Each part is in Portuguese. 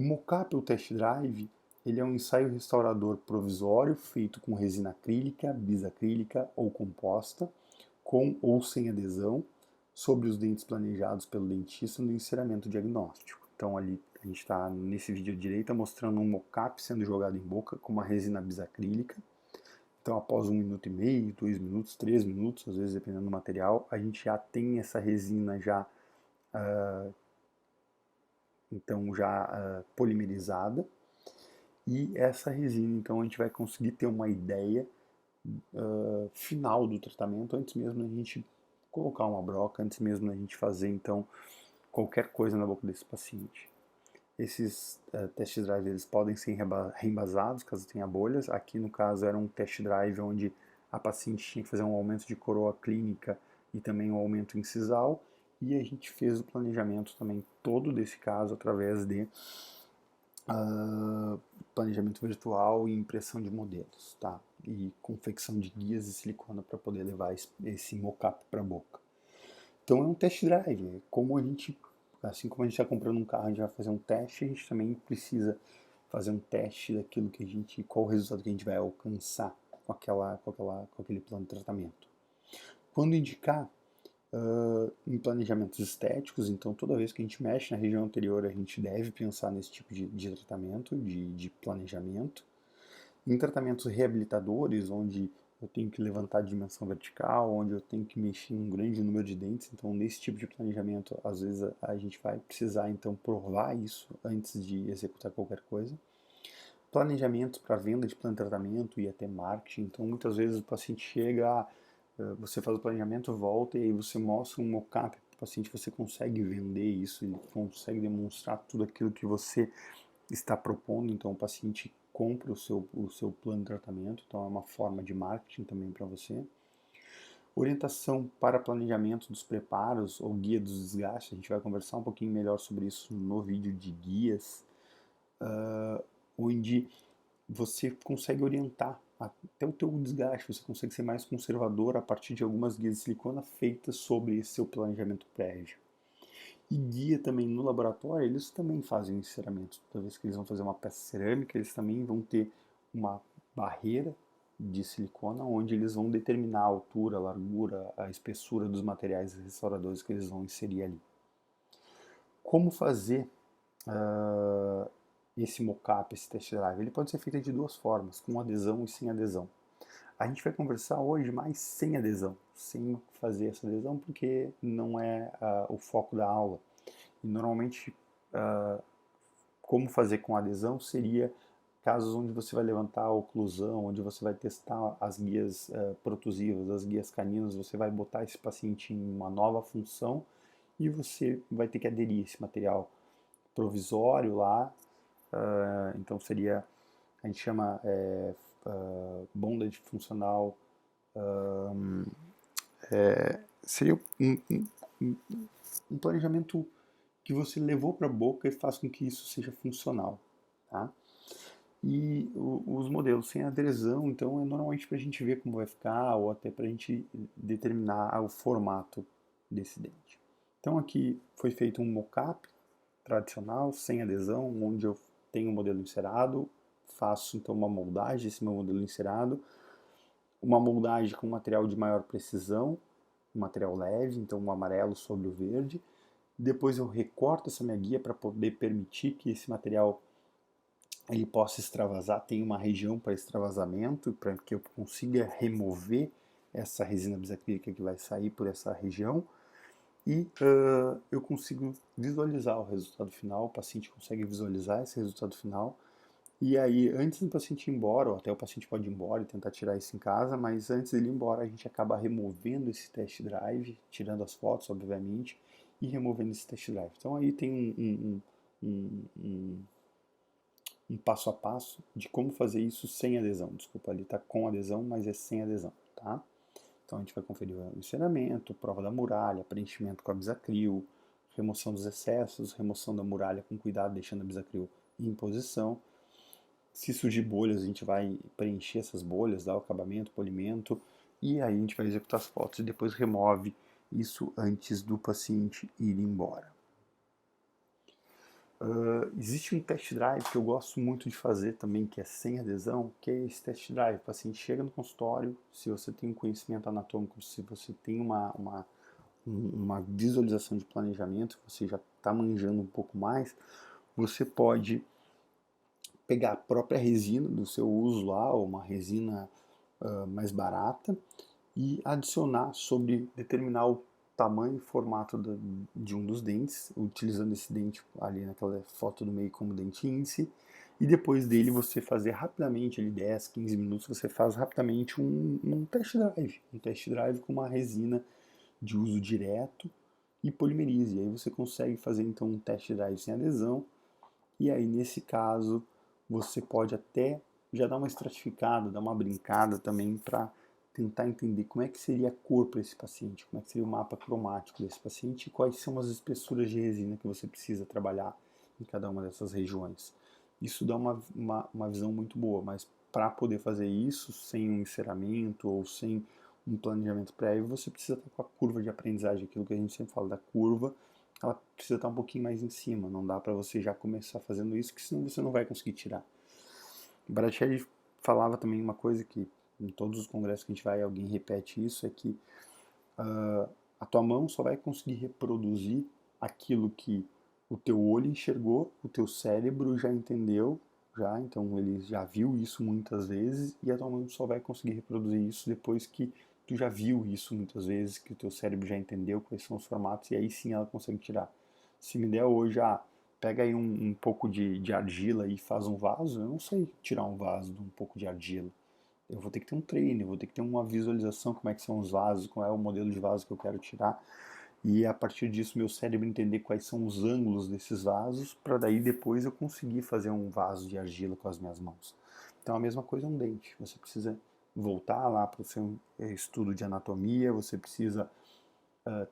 O mocap ou test drive, ele é um ensaio restaurador provisório feito com resina acrílica, bisacrílica ou composta, com ou sem adesão, sobre os dentes planejados pelo dentista no enceramento diagnóstico. Então ali a gente está nesse vídeo à direita mostrando um mocap sendo jogado em boca com uma resina bisacrílica. Então após 1 minuto e meio, 2 minutos, 3 minutos, às vezes dependendo do material, a gente já tem essa resina já polimerizada, e essa resina, então, a gente vai conseguir ter uma ideia final do tratamento antes mesmo da gente colocar uma broca, antes mesmo da gente fazer, então, qualquer coisa na boca desse paciente. Esses test drives eles podem ser reembasados caso tenha bolhas. Aqui no caso era um test drive onde a paciente tinha que fazer um aumento de coroa clínica e também um aumento incisal, e a gente fez o planejamento também todo desse caso através de planejamento virtual e impressão de modelos, tá? E confecção de guias de silicona para poder levar esse mocap para a boca. Então é um test drive, como a gente, assim como a gente está comprando um carro, a gente vai fazer um teste, a gente também precisa fazer um teste daquilo que a gente, qual o resultado que a gente vai alcançar com aquele plano de tratamento. Quando indicar em planejamentos estéticos, então toda vez que a gente mexe na região anterior, a gente deve pensar nesse tipo de tratamento, de planejamento. Em tratamentos reabilitadores, onde eu tenho que levantar a dimensão vertical, onde eu tenho que mexer em um grande número de dentes, então nesse tipo de planejamento, às vezes a gente vai precisar então provar isso antes de executar qualquer coisa. Planejamento para venda de plano de tratamento e até marketing, então muitas vezes o paciente chega, você faz o planejamento, volta e aí você mostra um mockup para o paciente, você consegue vender isso, ele consegue demonstrar tudo aquilo que você está propondo, então o paciente compra o seu plano de tratamento, então é uma forma de marketing também para você. Orientação para planejamento dos preparos ou guia dos desgastes, a gente vai conversar um pouquinho melhor sobre isso no vídeo de guias, onde você consegue orientar até o teu desgaste, você consegue ser mais conservador a partir de algumas guias de silicona feitas sobre esse seu planejamento prévio. E guia também no laboratório, eles também fazem enceramento. Toda vez que eles vão fazer uma peça cerâmica, eles também vão ter uma barreira de silicona, onde eles vão determinar a altura, a largura, a espessura dos materiais restauradores que eles vão inserir ali. Como fazer esse mockup, esse test drive? Ele pode ser feito de duas formas, com adesão e sem adesão. A gente vai conversar hoje mais sem adesão, sem fazer essa adesão, porque não é o foco da aula. E normalmente, como fazer com adesão seria casos onde você vai levantar a oclusão, onde você vai testar as guias protusivas, as guias caninas, você vai botar esse paciente em uma nova função e você vai ter que aderir esse material provisório lá. Então seria, a gente chama bondage funcional, seria um planejamento que você levou para a boca e faz com que isso seja funcional, tá? E os modelos sem adesão, então é normalmente para a gente ver como vai ficar ou até para a gente determinar o formato desse dente. Então aqui foi feito um mockup tradicional, sem adesão, onde eu tenho o modelo encerado, faço então uma moldagem desse meu modelo encerado, uma moldagem com material de maior precisão, um material leve, então um amarelo sobre o verde. Depois eu recorto essa minha guia para poder permitir que esse material ele possa extravasar, tem uma região para extravasamento, para que eu consiga remover essa resina bisacrílica que vai sair por essa região e eu consigo visualizar o resultado final, o paciente consegue visualizar esse resultado final. E aí, antes do paciente ir embora, ou até o paciente pode ir embora e tentar tirar isso em casa, mas antes dele ir embora, a gente acaba removendo esse test drive, tirando as fotos, obviamente, e removendo esse test drive. Então aí tem um passo a passo de como fazer isso sem adesão. Desculpa, ali está com adesão, mas é sem adesão, tá? Então a gente vai conferir o encerramento, prova da muralha, preenchimento com a bisacril, remoção dos excessos, remoção da muralha com cuidado, deixando a bisacril em posição. Se surgir bolhas, a gente vai preencher essas bolhas, dar o acabamento, polimento, e aí a gente vai executar as fotos e depois remove isso antes do paciente ir embora. Existe um test drive que eu gosto muito de fazer também, que é sem adesão, que é esse test drive. O paciente chega no consultório, se você tem um conhecimento anatômico, se você tem uma visualização de planejamento, você já está manjando um pouco mais, você pode pegar a própria resina do seu uso lá, ou uma resina mais barata, e adicionar sobre determinar o tamanho e formato de um dos dentes, utilizando esse dente ali naquela foto do meio como dente índice, e depois dele você fazer rapidamente, ali 10, 15 minutos, você faz rapidamente um test drive com uma resina de uso direto e polimerize. E aí você consegue fazer então um test drive sem adesão, e aí nesse caso você pode até já dar uma estratificada, dar uma brincada também para tentar entender como é que seria a cor para esse paciente, como é que seria o mapa cromático desse paciente e quais são as espessuras de resina que você precisa trabalhar em cada uma dessas regiões. Isso dá uma visão muito boa, mas para poder fazer isso sem um enceramento ou sem um planejamento prévio, você precisa estar com a curva de aprendizagem, aquilo que a gente sempre fala da curva, ela precisa estar um pouquinho mais em cima, não dá para você já começar fazendo isso, que senão você não vai conseguir tirar. Bratticelli falava também uma coisa que em todos os congressos que a gente vai, alguém repete isso, é que a tua mão só vai conseguir reproduzir aquilo que o teu olho enxergou, o teu cérebro já entendeu, então ele já viu isso muitas vezes, e a tua mão só vai conseguir reproduzir isso depois que tu já viu isso muitas vezes, que o teu cérebro já entendeu quais são os formatos, e aí sim ela consegue tirar. Se me der hoje, pega aí um pouco de argila e faz um vaso, eu não sei tirar um vaso de um pouco de argila. Eu vou ter que ter um treino, eu vou ter que ter uma visualização como é que são os vasos, qual é o modelo de vaso que eu quero tirar. E a partir disso meu cérebro entender quais são os ângulos desses vasos, para daí depois eu conseguir fazer um vaso de argila com as minhas mãos. Então a mesma coisa é um dente. Você precisa voltar lá para o seu estudo de anatomia, você precisa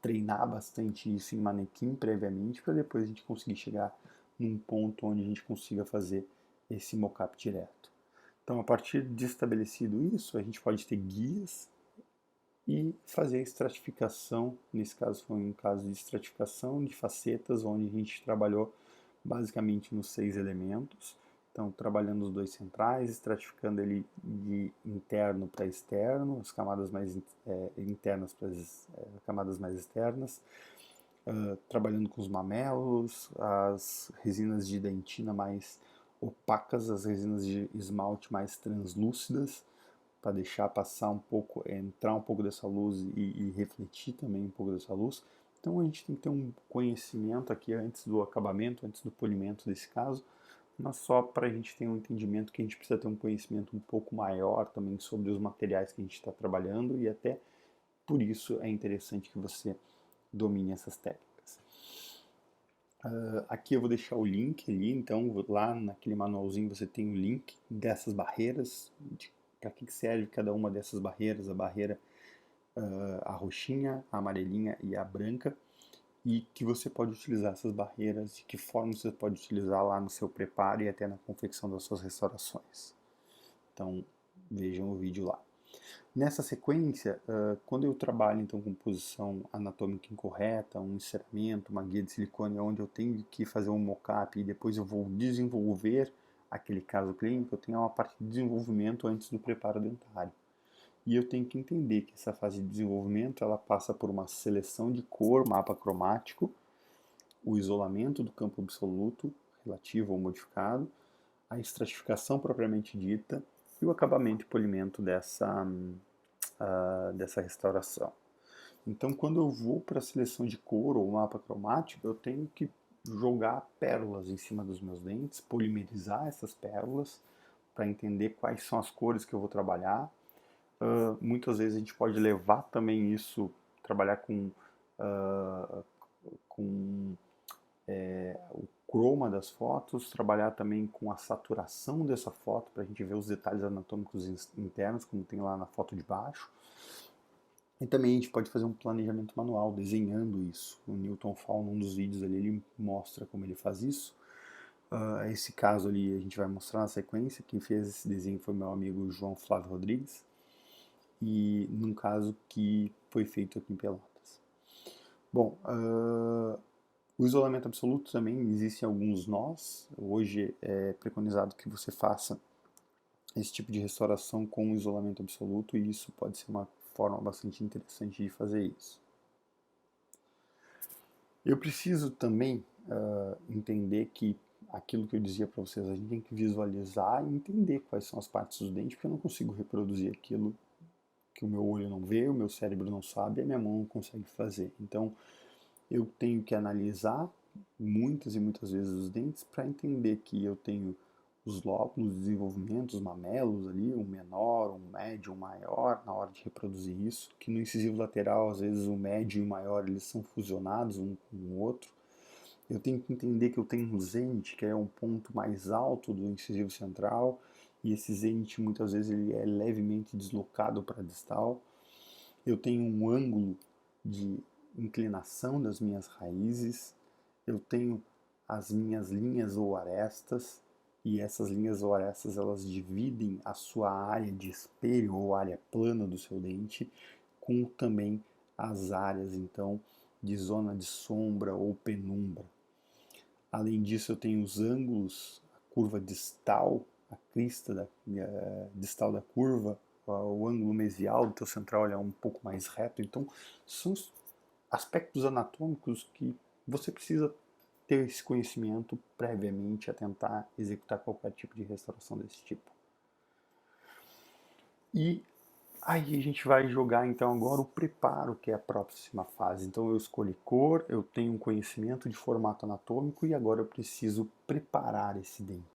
treinar bastante isso em manequim previamente, para depois a gente conseguir chegar num ponto onde a gente consiga fazer esse mockup direto. Então, a partir de estabelecido isso, a gente pode ter guias e fazer a estratificação. Nesse caso, foi um caso de estratificação de facetas, onde a gente trabalhou basicamente nos 6 elementos. Então, trabalhando os dois centrais, estratificando ele de interno para externo, as camadas mais internas para as camadas mais externas, trabalhando com os mamelos, as resinas de dentina mais opacas, as resinas de esmalte mais translúcidas, para deixar passar um pouco, entrar um pouco dessa luz e refletir também um pouco dessa luz. Então a gente tem que ter um conhecimento aqui antes do acabamento, antes do polimento desse caso, mas só para a gente ter um entendimento que a gente precisa ter um conhecimento um pouco maior também sobre os materiais que a gente está trabalhando, e até por isso é interessante que você domine essas técnicas. Aqui eu vou deixar o link ali, então lá naquele manualzinho você tem o link dessas barreiras, para que serve cada uma dessas barreiras, a barreira, a roxinha, a amarelinha e a branca, e que você pode utilizar essas barreiras, de que forma você pode utilizar lá no seu preparo e até na confecção das suas restaurações. Então vejam o vídeo lá. Nessa sequência, quando eu trabalho então com posição anatômica incorreta, um enceramento, uma guia de silicone, onde eu tenho que fazer um mockup e depois eu vou desenvolver aquele caso clínico, eu tenho uma parte de desenvolvimento antes do preparo dentário. E eu tenho que entender que essa fase de desenvolvimento ela passa por uma seleção de cor, mapa cromático, o isolamento do campo absoluto, relativo ou modificado, a estratificação propriamente dita e o acabamento e polimento dessa restauração. Então, quando eu vou para a seleção de cor ou mapa cromático, eu tenho que jogar pérolas em cima dos meus dentes, polimerizar essas pérolas para entender quais são as cores que eu vou trabalhar. Muitas vezes a gente pode levar também isso, trabalhar com o croma das fotos, trabalhar também com a saturação dessa foto para a gente ver os detalhes anatômicos internos, como tem lá na foto de baixo. E também a gente pode fazer um planejamento manual, desenhando isso. O Newton Fall, num dos vídeos ali, ele mostra como ele faz isso. Esse caso ali a gente vai mostrar na sequência. Quem fez esse desenho foi meu amigo João Flávio Rodrigues. E num caso que foi feito aqui em Pelotas. Bom, O isolamento absoluto também existem alguns nós. Hoje é preconizado que você faça esse tipo de restauração com o isolamento absoluto e isso pode ser uma forma bastante interessante de fazer isso. Eu preciso também entender que aquilo que eu dizia para vocês, a gente tem que visualizar e entender quais são as partes do dente, porque eu não consigo reproduzir aquilo que o meu olho não vê, o meu cérebro não sabe, a minha mão não consegue fazer. Então, eu tenho que analisar muitas e muitas vezes os dentes para entender que eu tenho os lóbulos de desenvolvimento, os mamelos ali, um menor, um médio, um maior, na hora de reproduzir isso, que no incisivo lateral, às vezes o médio e o maior, eles são fusionados um com o outro. Eu tenho que entender que eu tenho um zênite, que é um ponto mais alto do incisivo central, e esse zênite muitas vezes ele é levemente deslocado para a distal. Eu tenho um ângulo de inclinação das minhas raízes, eu tenho as minhas linhas ou arestas, e essas linhas ou arestas elas dividem a sua área de espelho ou área plana do seu dente com também as áreas então de zona de sombra ou penumbra. Além disso, eu tenho os ângulos, a curva distal, a crista distal da curva, o ângulo mesial do teu central é um pouco mais reto. Então, são aspectos anatômicos que você precisa ter esse conhecimento previamente a tentar executar qualquer tipo de restauração desse tipo. E aí a gente vai jogar então agora o preparo, que é a próxima fase. Então eu escolhi cor, eu tenho um conhecimento de formato anatômico e agora eu preciso preparar esse dente.